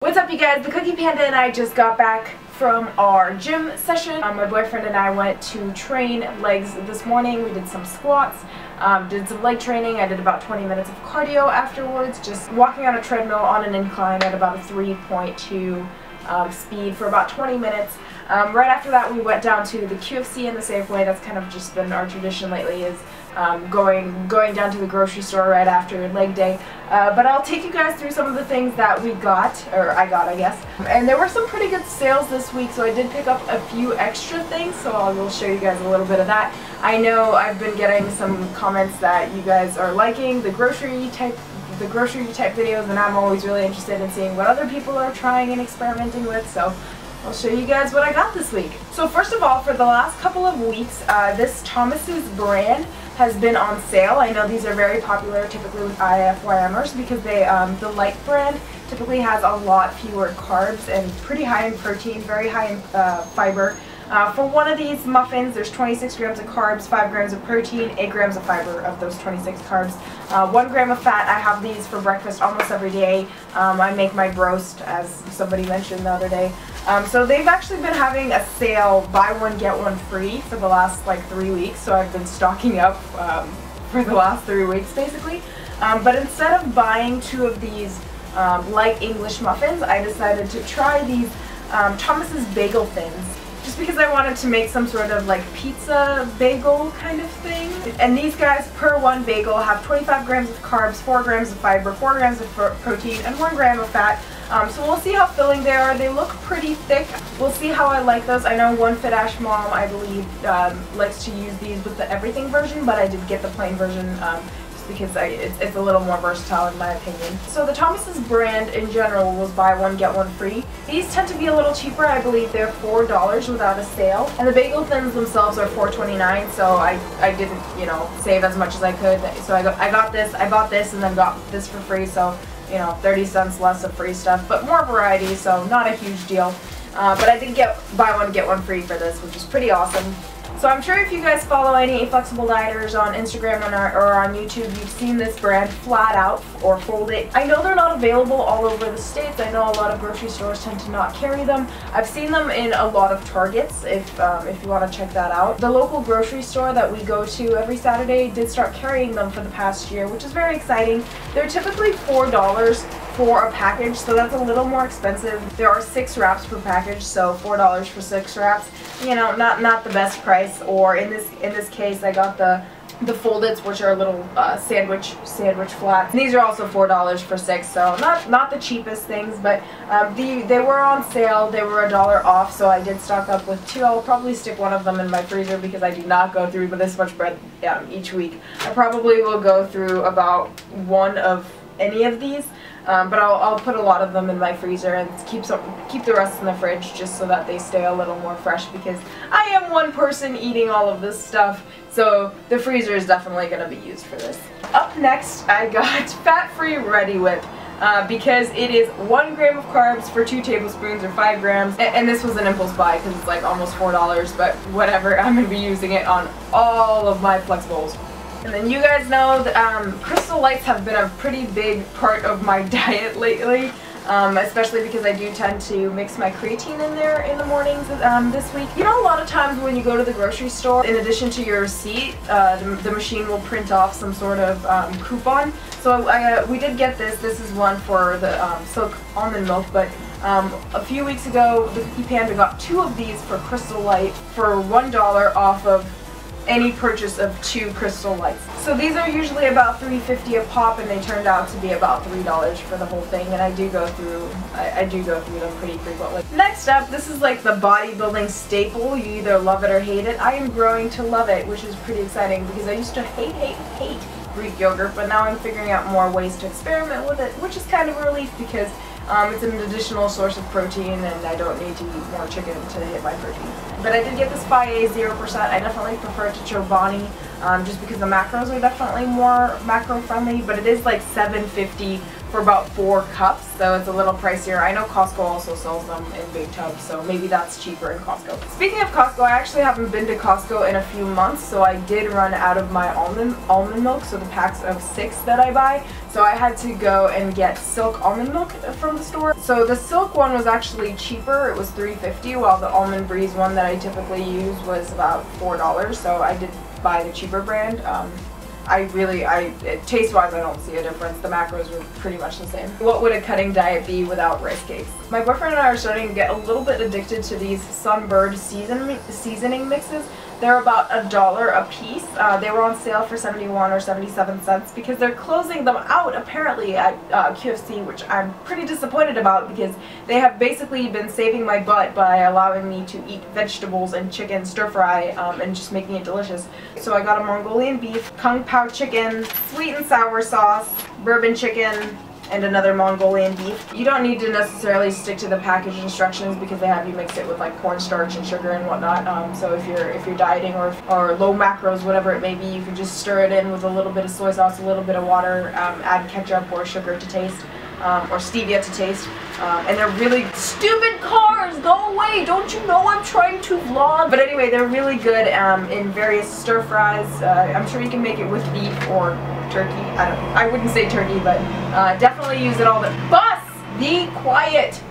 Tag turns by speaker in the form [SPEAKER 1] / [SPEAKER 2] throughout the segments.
[SPEAKER 1] What's up, you guys? The Cookie Panda and I just got back from our gym session. My boyfriend and I went to train legs this morning. We did some squats, did some leg training. I did about 20 minutes of cardio afterwards, just walking on a treadmill on an incline at about a 3.2 speed for about 20 minutes. Right after that, we went down to the QFC and the Safeway. That's kind of just been our tradition lately, is going down to the grocery store right after leg day. But I'll take you guys through some of the things that we got, or I got, I guess. And there were some pretty good sales this week, so I did pick up a few extra things, so I will show you guys a little bit of that. I know I've been getting some comments that you guys are liking the grocery type videos, and I'm always really interested in seeing what other people are trying and experimenting with, so I'll show you guys what I got this week. So first of all, for the last couple of weeks, this Thomas's brand has been on sale. I know these are very popular typically with IIFYMers because they, the light brand typically has a lot fewer carbs and pretty high in protein, very high in fiber. For one of these muffins, there's 26 grams of carbs, 5 grams of protein, 8 grams of fiber of those 26 carbs. 1 gram of fat. I have these for breakfast almost every day. I make my roast, as somebody mentioned the other day. So they've actually been having a sale, buy one get one free, for the last like 3 weeks. So I've been stocking up for the last 3 weeks basically. But instead of buying 2 of these light English muffins, I decided to try these Thomas's bagel thins. Just because I wanted to make some sort of like pizza bagel kind of thing. And these guys per one bagel have 25 grams of carbs, 4 grams of fiber, 4 grams of protein, and 1 gram of fat. So we'll see how filling they are. They look pretty thick. We'll see how I like those. I know one Fit Ash mom, I believe, likes to use these with the everything version, but I did get the plain version because it's a little more versatile in my opinion. So the Thomas's brand in general was buy one get one free. These tend to be a little cheaper. I believe they're $4 without a sale. And the bagel thins themselves are $4.29, so I didn't, you know, save as much as I could. So I got this, I bought this, and then got this for free, so, you know, 30 cents less of free stuff, but more variety, so not a huge deal. But I did get buy one get one free for this, which is pretty awesome. So I'm sure if you guys follow any flexible dieters on Instagram or on YouTube, you've seen this brand Flat Out or Fold It. I know they're not available all over the states. I know a lot of grocery stores tend to not carry them. I've seen them in a lot of Targets if you want to check that out. The local grocery store that we go to every Saturday did start carrying them for the past year, which is very exciting. They're typically $4 for a package, so that's a little more expensive. There are 6 wraps per package, so $4 for 6 wraps. You know, not the best price. Or in this case, I got the Fold-Its, which are little sandwich flats. These are also $4 for 6, so not the cheapest things, but they were on sale. They were $1 off, so I did stock up with 2. I'll probably stick one of them in my freezer because I do not go through this much bread each week. I probably will go through about 1 of any of these. But I'll put a lot of them in my freezer and keep the rest in the fridge just so that they stay a little more fresh, because I am one person eating all of this stuff, so the freezer is definitely going to be used for this. Up next, I got fat-free Ready Whip. Because it is 1 gram of carbs for 2 tablespoons or 5 grams, and this was an impulse buy because it's like almost $4, but whatever, I'm going to be using it on all of my Flexibles. And then you guys know that Crystal Lights have been a pretty big part of my diet lately, especially because I do tend to mix my creatine in there in the mornings this week. You know, a lot of times when you go to the grocery store, in addition to your receipt, the machine will print off some sort of coupon. So we did get this. This is one for the Silk Almond Milk, but a few weeks ago, the Cookie Panda got 2 of these for Crystal Light for $1 off of any purchase of 2 Crystal Lights. So these are usually about $3.50 a pop, and they turned out to be about $3 for the whole thing, and I do go through them pretty frequently. Next up, this is like the bodybuilding staple. You either love it or hate it. I am growing to love it, which is pretty exciting because I used to hate Greek yogurt, but now I'm figuring out more ways to experiment with it, which is kind of a relief because it's an additional source of protein, and I don't need to eat more chicken to hit my protein. But I did get this by a 0%. I definitely prefer it to Chobani, just because the macros are definitely more macro friendly, but it is like $7.50 for about 4 cups, so it's a little pricier. I know Costco also sells them in big tubs, so maybe that's cheaper in Costco. Speaking of Costco, I actually haven't been to Costco in a few months, so I did run out of my almond milk, so the packs of 6 that I buy. So I had to go and get Silk Almond Milk from the store. So So the silk one was actually cheaper. It was $3.50, while the almond breeze one that I typically use was about $4. So I did buy the cheaper brand. Taste-wise, I don't see a difference. The macros were pretty much the same. What would a cutting diet be without rice cakes? My boyfriend and I are starting to get a little bit addicted to these Sunbird seasoning mixes. They're about $1 a piece. They were on sale for 71 or 77 cents because they're closing them out apparently at QFC, which I'm pretty disappointed about because they have basically been saving my butt by allowing me to eat vegetables and chicken stir fry and just making it delicious. So I got a Mongolian beef, Kung Pao chicken, sweet and sour sauce, bourbon chicken, and another Mongolian beef. You don't need to necessarily stick to the package instructions because they have you mix it with like cornstarch and sugar and whatnot. So if you're dieting or low macros, whatever it may be, you can just stir it in with a little bit of soy sauce, a little bit of water, add ketchup or sugar to taste, or stevia to taste. And they're really stupid cars. Go away! Don't you know I'm trying to vlog? But anyway, they're really good in various stir fries. I'm sure you can make it with beef or turkey. I wouldn't say turkey, but definitely use it all the bus! Be quiet!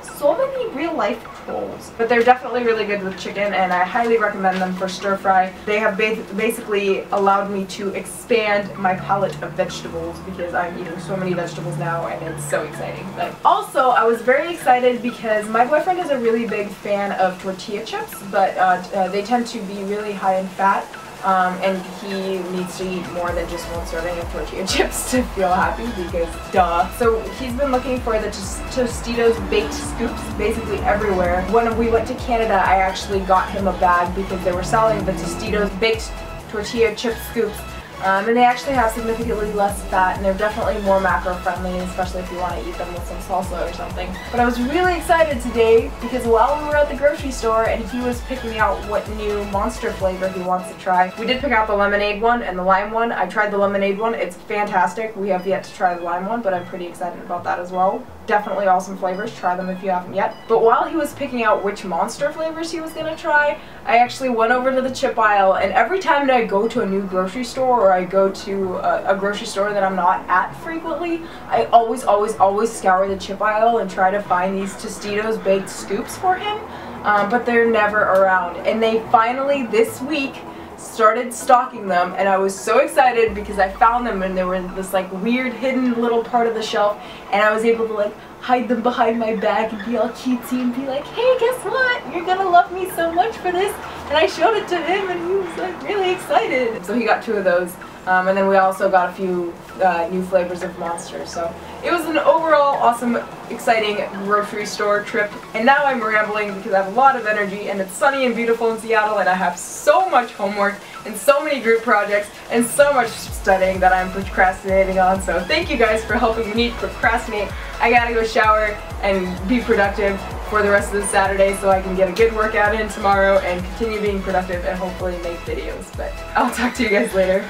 [SPEAKER 1] So many real life trolls. But they're definitely really good with chicken, and I highly recommend them for stir fry. They have basically allowed me to expand my palette of vegetables because I'm eating so many vegetables now, and it's so exciting. But also, I was very excited because my boyfriend is a really big fan of tortilla chips, but they tend to be really high in fat. And he needs to eat more than just one serving of tortilla chips to feel happy because duh. So he's been looking for the Tostitos baked scoops basically everywhere. When we went to Canada, I actually got him a bag because they were selling the Tostitos baked tortilla chip scoops. And they actually have significantly less fat, and they're definitely more macro friendly, especially if you want to eat them with some salsa or something. But I was really excited today because while we were at the grocery store and he was picking out what new Monster flavor he wants to try, we did pick out the lemonade one and the lime one. I tried the lemonade one. It's fantastic. We have yet to try the lime one, but I'm pretty excited about that as well. Definitely awesome flavors. Try them if you haven't yet. But while he was picking out which Monster flavors he was going to try, I actually went over to the chip aisle, and every time that I go to a new grocery store or I go to a grocery store that I'm not at frequently, I always scour the chip aisle and try to find these Tostitos baked scoops for him, but they're never around. And they finally, this week, started stocking them, and I was so excited because I found them and they were in this like weird hidden little part of the shelf, and I was able to like hide them behind my bag and be all cutesy and be like, hey, guess what? You're gonna love me so much for this. And I showed it to him and he was like really excited. So he got 2 of those. And then we also got a few new flavors of Monster. So it was an overall awesome, exciting grocery store trip. And now I'm rambling because I have a lot of energy and it's sunny and beautiful in Seattle, and I have so much homework and so many group projects and so much studying that I'm procrastinating on. So thank you guys for helping me procrastinate. I gotta go shower and be productive for the rest of the Saturday so I can get a good workout in tomorrow and continue being productive and hopefully make videos. But I'll talk to you guys later.